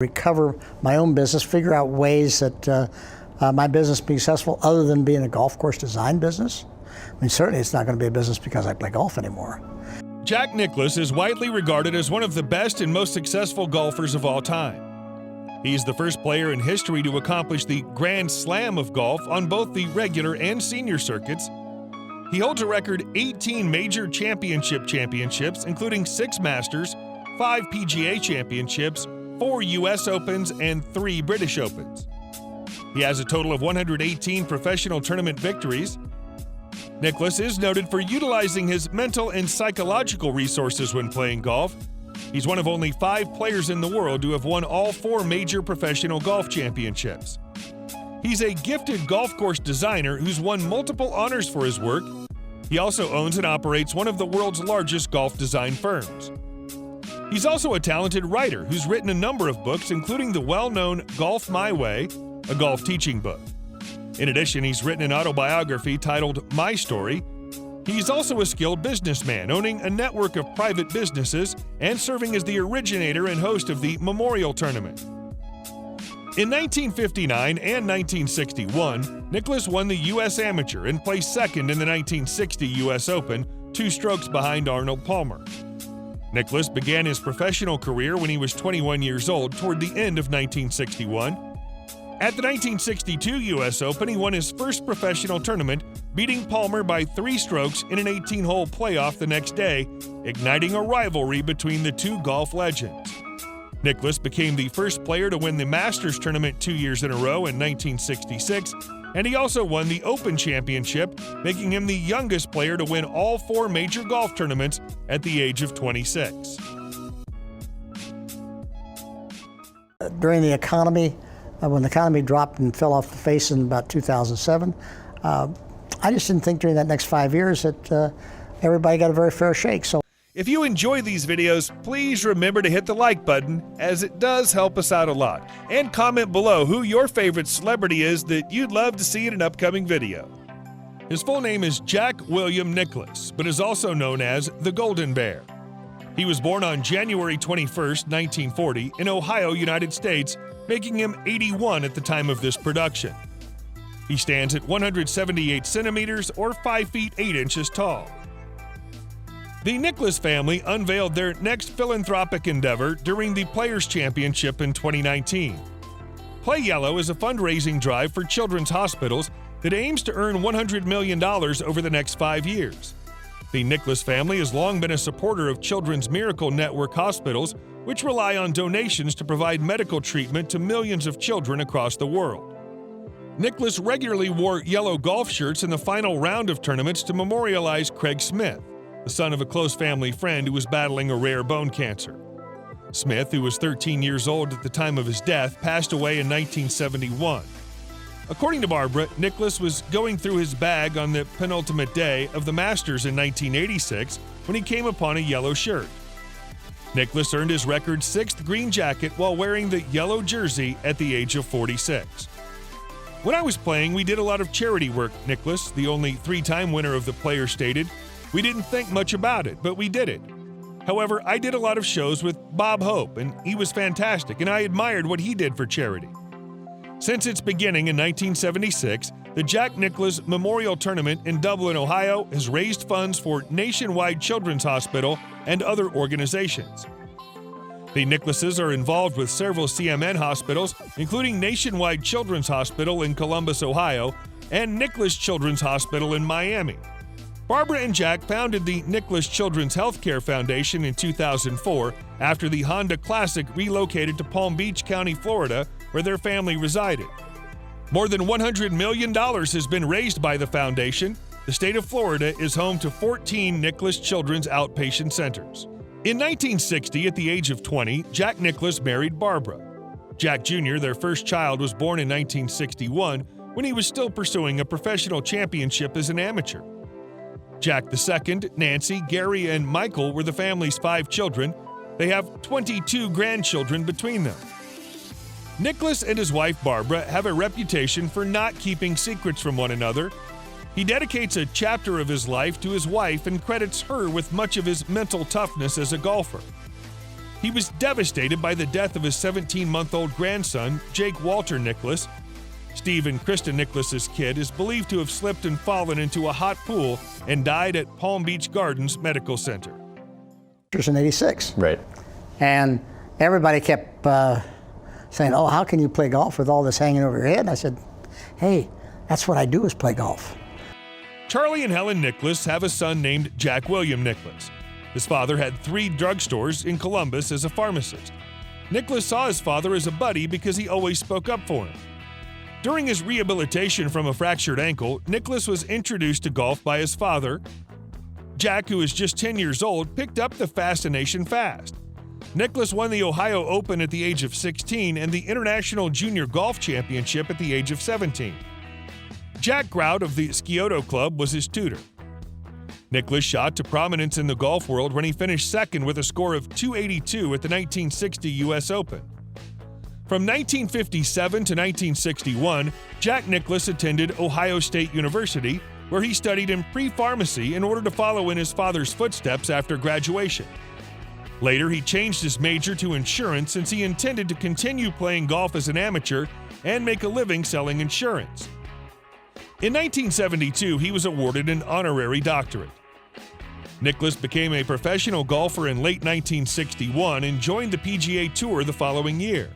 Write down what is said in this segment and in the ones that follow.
Recover my own business, figure out ways that my business be successful other than being a golf course design business. I mean, certainly it's not going to be a business because I play golf anymore. Jack Nicklaus is widely regarded as one of the best and most successful golfers of all time. He's the first player in history to accomplish the Grand Slam of golf on both the regular and senior circuits. He holds a record 18 major championships, including 6 Masters, 5 PGA championships, 4 U.S. Opens, and 3 British Opens. He has a total of 118 professional tournament victories. Nicklaus is noted for utilizing his mental and psychological resources when playing golf. He's one of only 5 players in the world to have won all 4 major professional golf championships. He's a gifted golf course designer who's won multiple honors for his work. He also owns and operates one of the world's largest golf design firms. He's also a talented writer who's written a number of books, including the well-known Golf My Way, a golf teaching book. In addition, he's written an autobiography titled My Story. He's also a skilled businessman, owning a network of private businesses and serving as the originator and host of the Memorial Tournament. In 1959 and 1961, Nicklaus won the U.S. Amateur and placed second in the 1960 U.S. Open, 2 strokes behind Arnold Palmer. Nicklaus began his professional career when he was 21 years old toward the end of 1961. At the 1962 U.S. Open, he won his first professional tournament, beating Palmer by 3 strokes in an 18-hole playoff the next day, igniting a rivalry between the 2 golf legends. Nicklaus became the first player to win the Masters tournament 2 years in a row in 1966, and he also won the Open Championship, making him the youngest player to win all 4 major golf tournaments at the age of 26. During the economy, when the economy dropped and fell off the face in about 2007, I just didn't think during that next 5 years that everybody got a very fair shake. So, if you enjoy these videos, please remember to hit the like button, as it does help us out a lot. And comment below who your favorite celebrity is that you'd love to see in an upcoming video. His full name is Jack William Nicklaus, but is also known as the Golden Bear. He was born on January 21, 1940, in Ohio, United States, making him 81 at the time of this production. He stands at 178 centimeters or 5 feet 8 inches tall. The Nicklaus family unveiled their next philanthropic endeavor during the Players' Championship in 2019. Play Yellow is a fundraising drive for children's hospitals that aims to earn $100 million over the next 5 years. The Nicklaus family has long been a supporter of Children's Miracle Network hospitals, which rely on donations to provide medical treatment to millions of children across the world. Nicklaus regularly wore yellow golf shirts in the final round of tournaments to memorialize Craig Smith, the son of a close family friend who was battling a rare bone cancer. Smith, who was 13 years old at the time of his death, passed away in 1971. According to Barbara, Nicklaus was going through his bag on the penultimate day of the Masters in 1986 when he came upon a yellow shirt. Nicklaus earned his record 6th green jacket while wearing the yellow jersey at the age of 46. When I was playing, we did a lot of charity work, Nicklaus, the only 3-time winner of the Players, stated. We didn't think much about it, but we did it. However, I did a lot of shows with Bob Hope, and he was fantastic, and I admired what he did for charity. Since its beginning in 1976, the Jack Nicklaus Memorial Tournament in Dublin, Ohio, has raised funds for Nationwide Children's Hospital and other organizations. The Nicklauses are involved with several CMN hospitals, including Nationwide Children's Hospital in Columbus, Ohio, and Nicklaus Children's Hospital in Miami. Barbara and Jack founded the Nicklaus Children's Healthcare Foundation in 2004 after the Honda Classic relocated to Palm Beach County, Florida, where their family resided. More than $100 million has been raised by the foundation. The state of Florida is home to 14 Nicklaus Children's Outpatient Centers. In 1960, at the age of 20, Jack Nicklaus married Barbara. Jack Jr., their first child, was born in 1961 when he was still pursuing a professional championship as an amateur. Jack II, Nancy, Gary, and Michael were the family's 5 children. They have 22 grandchildren between them. Nicklaus and his wife Barbara have a reputation for not keeping secrets from one another. He dedicates a chapter of his life to his wife and credits her with much of his mental toughness as a golfer. He was devastated by the death of his 17-month-old grandson, Jake Walter Nicklaus. Steve and Krista Nicklaus's kid is believed to have slipped and fallen into a hot pool and died at Palm Beach Gardens Medical Center. It was in '86. Right. And everybody kept saying, oh, how can you play golf with all this hanging over your head? And I said, hey, that's what I do is play golf. Charlie and Helen Nicklaus have a son named Jack William Nicklaus. His father had 3 drugstores in Columbus as a pharmacist. Nicklaus saw his father as a buddy because he always spoke up for him. During his rehabilitation from a fractured ankle, Nicklaus was introduced to golf by his father. Jack, who was just 10 years old, picked up the fascination fast. Nicklaus won the Ohio Open at the age of 16 and the International Junior Golf Championship at the age of 17. Jack Grout of the Scioto Club was his tutor. Nicklaus shot to prominence in the golf world when he finished second with a score of 282 at the 1960 U.S. Open. From 1957 to 1961, Jack Nicklaus attended Ohio State University, where he studied in pre-pharmacy in order to follow in his father's footsteps after graduation. Later, he changed his major to insurance since he intended to continue playing golf as an amateur and make a living selling insurance. In 1972, he was awarded an honorary doctorate. Nicklaus became a professional golfer in late 1961 and joined the PGA Tour the following year.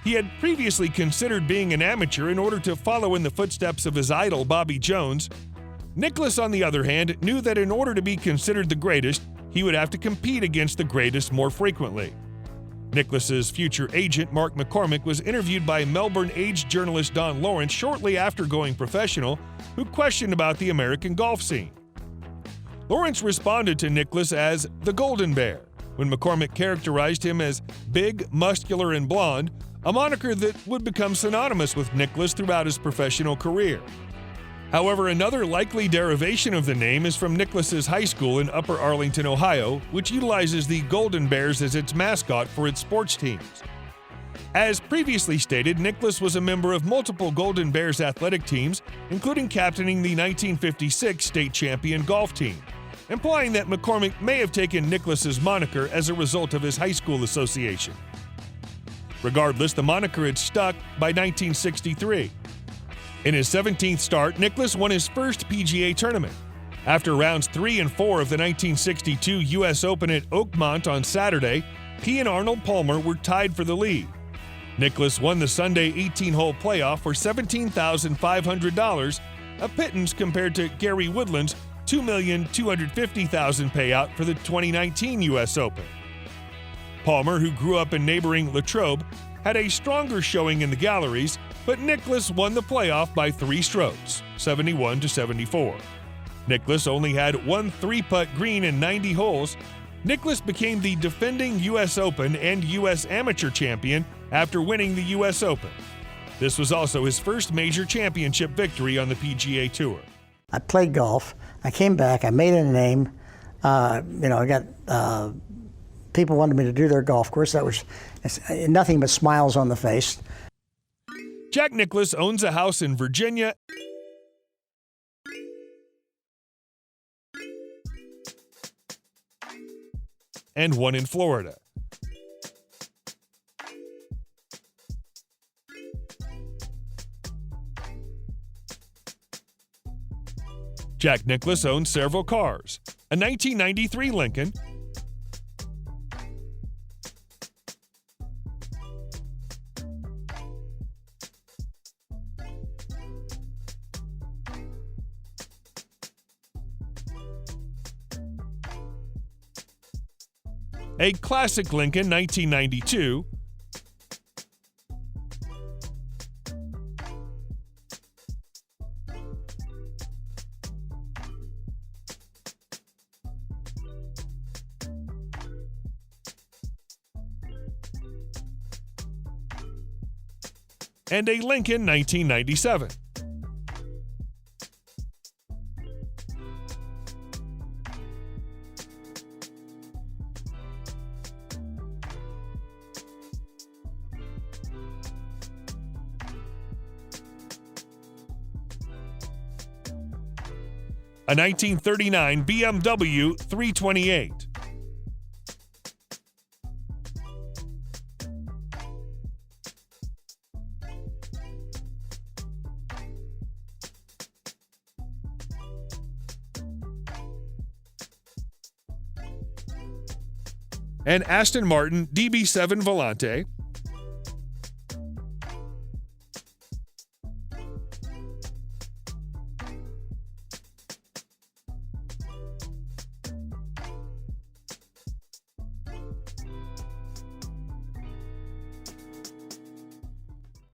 He had previously considered being an amateur in order to follow in the footsteps of his idol, Bobby Jones. Nicklaus, on the other hand, knew that in order to be considered the greatest, he would have to compete against the greatest more frequently. Nicklaus's future agent, Mark McCormick, was interviewed by Melbourne Age journalist Don Lawrence shortly after going professional, who questioned about the American golf scene. Lawrence responded to Nicklaus as the Golden Bear, when McCormick characterized him as big, muscular, and blonde, a moniker that would become synonymous with Nicklaus throughout his professional career. However, another likely derivation of the name is from Nicklaus's high school in Upper Arlington, Ohio, which utilizes the Golden Bears as its mascot for its sports teams. As previously stated, Nicklaus was a member of multiple Golden Bears athletic teams, including captaining the 1956 state champion golf team, implying that McCormick may have taken Nicklaus's moniker as a result of his high school association. Regardless, the moniker had stuck by 1963. In his 17th start, Nicklaus won his first PGA tournament. After rounds 3 and 4 of the 1962 U.S. Open at Oakmont on Saturday, he and Arnold Palmer were tied for the lead. Nicklaus won the Sunday 18-hole playoff for $17,500, a pittance compared to Gary Woodland's $2,250,000 payout for the 2019 U.S. Open. Palmer, who grew up in neighboring Latrobe, had a stronger showing in the galleries, but Nicklaus won the playoff by 3 strokes, 71 to 74. Nicklaus only had one 3-putt green in 90 holes. Nicklaus became the defending U.S. Open and U.S. Amateur champion after winning the U.S. Open. This was also his first major championship victory on the PGA Tour. I played golf. I came back. I made a name. I got people wanted me to do their golf course. That was nothing but smiles on the face. Jack Nicklaus owns a house in Virginia and one in Florida. Jack Nicklaus owns several cars: a 1993 Lincoln, a classic Lincoln 1992, and a Lincoln 1997. A 1939 BMW 328. An Aston Martin DB7 Volante,